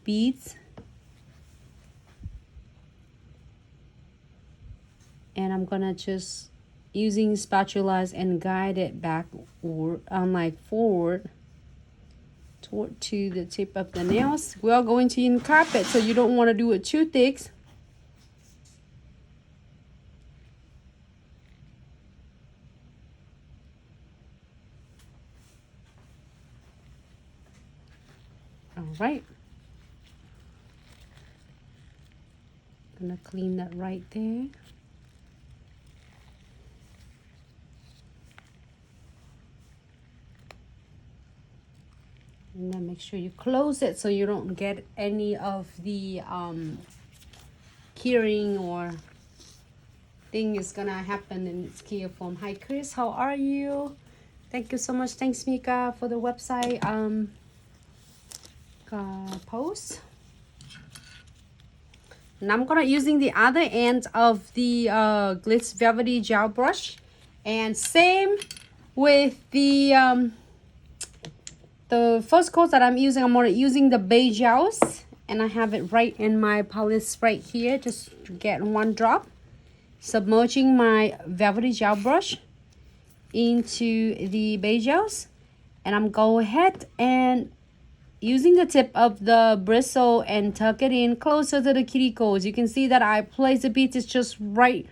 beads. And I'm gonna just using spatulas and guide it back or like forward toward to the tip of the nails. We are going to encap it, so you don't want to do it too thick. All right. Gonna clean that right there. And then make sure you close it so you don't get any of the curing or thing is gonna happen in its clear form. Hi Chris, how are you? Thank you so much. Thanks Mika for the website post. And I'm gonna using the other end of the Glitz Velvetty Gel brush, and same with the first coat that I'm using. I'm using the beige gels, and I have it right in my palette right here. Just get one drop, submerging my Velvetty Gel brush into the beige gels, and I'm go ahead and using the tip of the bristle and tuck it in closer to the cuticles. You can see that I place the beads is just right,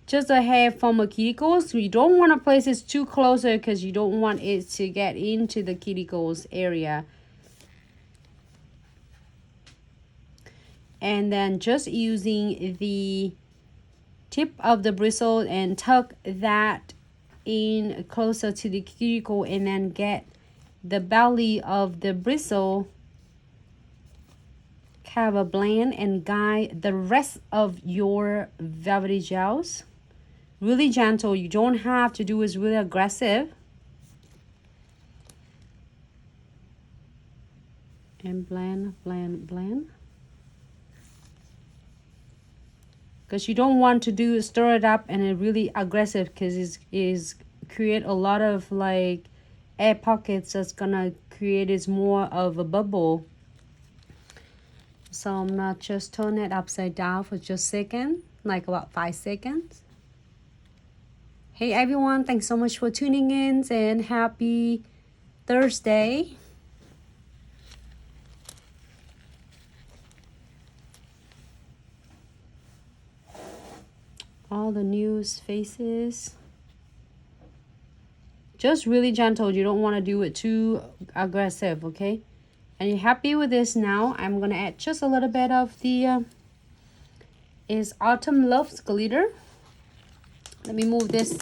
just ahead from the cuticles. You don't want to place it too closer because you don't want it to get into the cuticles area. And then just using the tip of the bristle and tuck that in closer to the cuticle, and then get the belly of the bristle, have a blend and guide the rest of your velvety gels. Really gentle. You don't have to do is really aggressive. And blend, blend, blend. Because you don't want to do stir it up and it really aggressive, because it is create a lot of like air pockets that's gonna create is more of a bubble. So I'm not just turn it upside down for just a second, like about 5 seconds. Hey everyone, thanks so much for tuning in and happy Thursday. All the new faces. Just really gentle. You don't want to do it too aggressive, okay? And you're happy with this now. I'm going to add just a little bit of the is Autumn Loves Glitter. Let me move this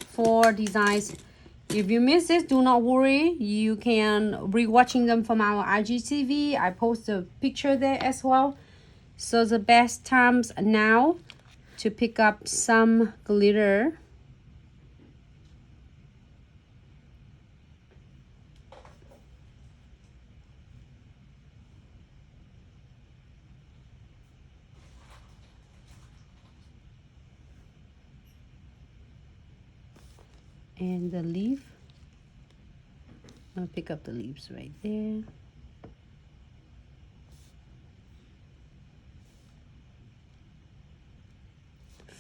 for designs. If you miss this, do not worry. You can re-watching them from our IGTV. I post a picture there as well. So the best times now to pick up some glitter. And the leaf, I'll pick up the leaves right there.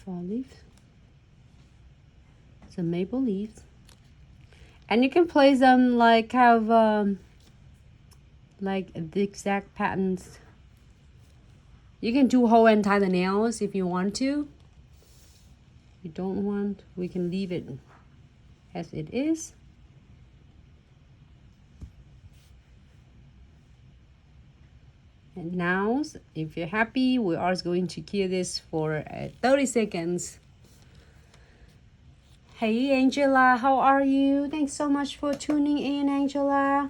Fall leaf, some maple leaves, and you can place them like have like zigzag patterns. You can do whole entire nails if you want to. If you don't want, we can leave it as it is. And now, if you're happy, we are going to cure this for 30 seconds. Hey Angela, how are you? Thanks so much for tuning in, Angela.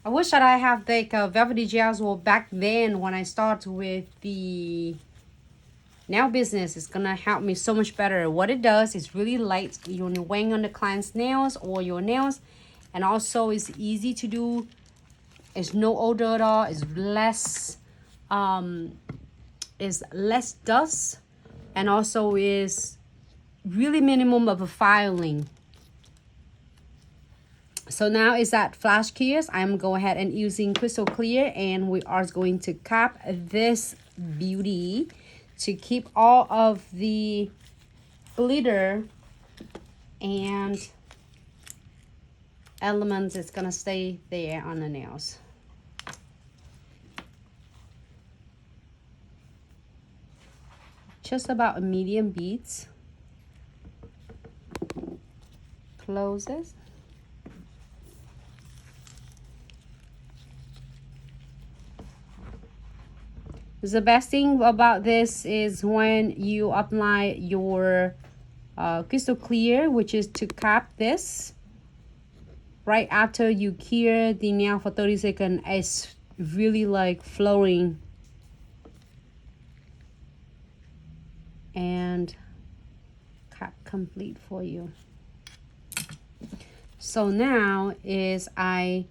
I wish that I have like velvety gels. Well, back then when I started with the nail business, it's gonna help me so much better. What it does is really light when you're weighing on the client's nails or your nails, and also it's easy to do. It's no odor at all. It's less dust, and also is really minimum of a filing. So now is that flash clears. I'm go ahead and using crystal clear, and we are going to cap this beauty to keep all of the glitter and elements. It's gonna stay there on the nails. Just about a medium beads. Closes. The best thing about this is when you apply your crystal clear, which is to cap this, right after you cure the nail for 30 seconds, it's really like flowing and cap complete for you. So now is I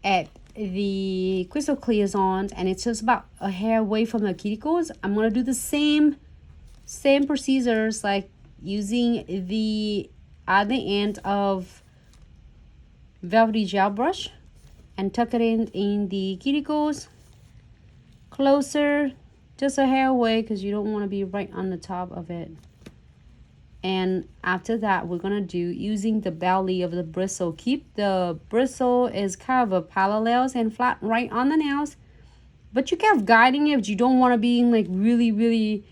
add the crystal clears on, and it's just about a hair away from the cuticles. I'm gonna do the same procedures, like using the other end of Velvetty Gel brush and tuck it in the cuticles closer, just a hair away, because you don't want to be right on the top of it. And after that, we're gonna do using the belly of the bristle. Keep the bristle is kind of a parallels and flat right on the nails, but you keep guiding it. But you don't want to be like really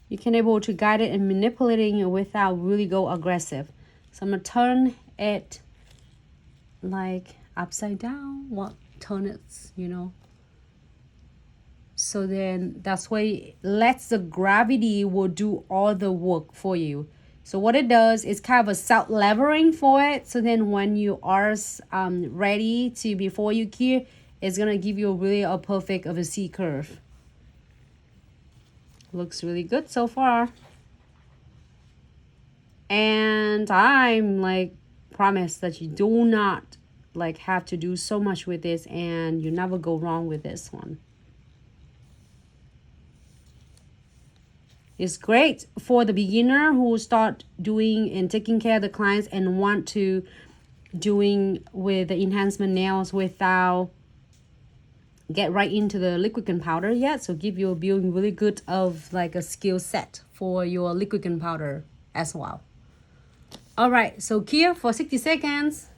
you can able to guide it and manipulating it without really go aggressive. So I'm gonna turn it like upside down. What, turn it, you know. So then that's why it lets the gravity will do all the work for you. So what it does is kind of a self-leveling for it. So then when you are ready to, before you cure, it's gonna give you really a perfect of a C curve. Looks really good so far. And I'm like promise that you do not like have to do so much with this, and you never go wrong with this one. It's great for the beginner who start doing and taking care of the clients and want to doing with the enhancement nails without get right into the liquid and powder yet. So give you a building really good of like a skill set for your liquid and powder as well. All right, so cure for 60 seconds.